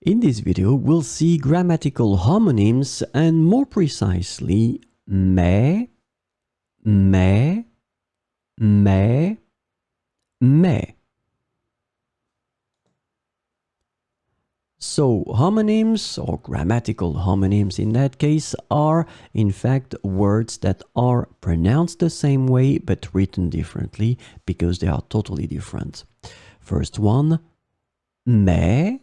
In this video, we'll see grammatical homonyms and more precisely mais, mais, mais, mais. So homonyms, or grammatical homonyms in that case, are in fact words that are pronounced the same way but written differently because they are totally different. First one, mais,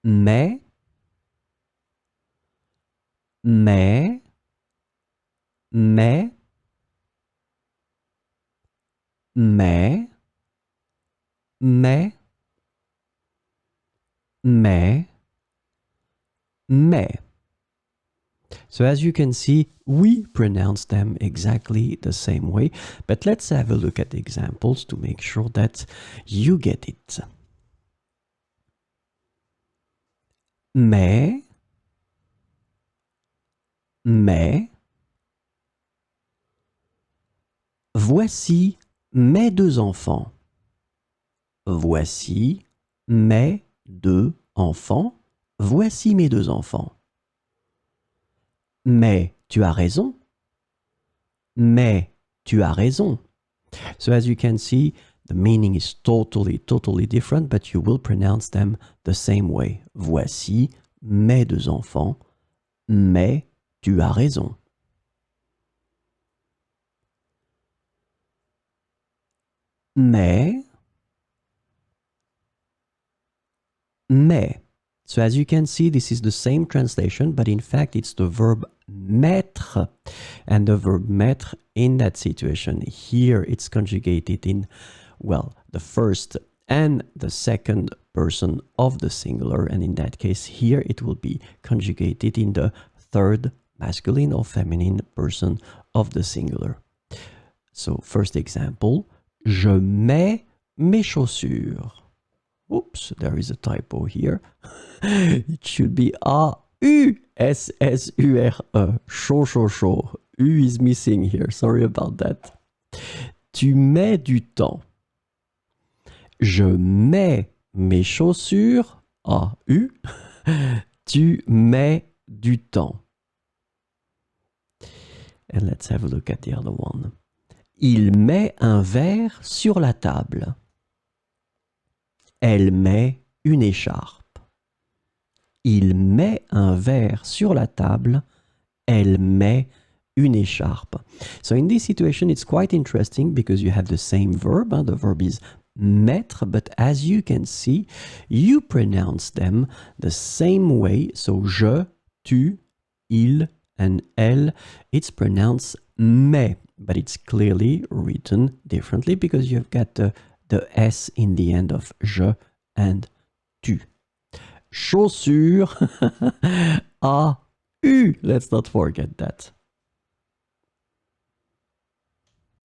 mais, mais, mais, mais, mais, mais, mais. So as you can see, we pronounce them exactly the same way, but let's have a look at the examples to make sure that you get it. Mais, mais, voici mes deux enfants. Voici mes deux enfants. Voici mes deux enfants. Mais tu as raison. Mais tu as raison. So as you can see, the meaning is totally different, but you will pronounce them the same way. Voici mes deux enfants. Mais tu as raison. Mais. So as you can see, this is the same translation, but in fact it's the verb mettre. And the verb mettre in that situation, here it's conjugated in, well, the first and the second person of the singular. And in that case, here it will be conjugated in the third masculine or feminine person of the singular. So first example, je mets mes chaussures. Oops, there is a typo here. It should be A-U-S-S-U-R-E. Chaud. U is missing here. Sorry about that. Tu mets du temps. Je mets mes chaussures. A-U. Tu mets du temps. And let's have a look at the other one. Il met un verre sur la table. Elle met une écharpe. Il met un verre sur la table. Elle met une écharpe. So in this situation, it's quite interesting because you have the same verb. The verb is mettre, but as you can see, you pronounce them the same way. So je, tu, il, and elle, it's pronounced mais, but it's clearly written differently because you've got the S in the end of je and tu. Chaussures, A-U. Let's not forget that.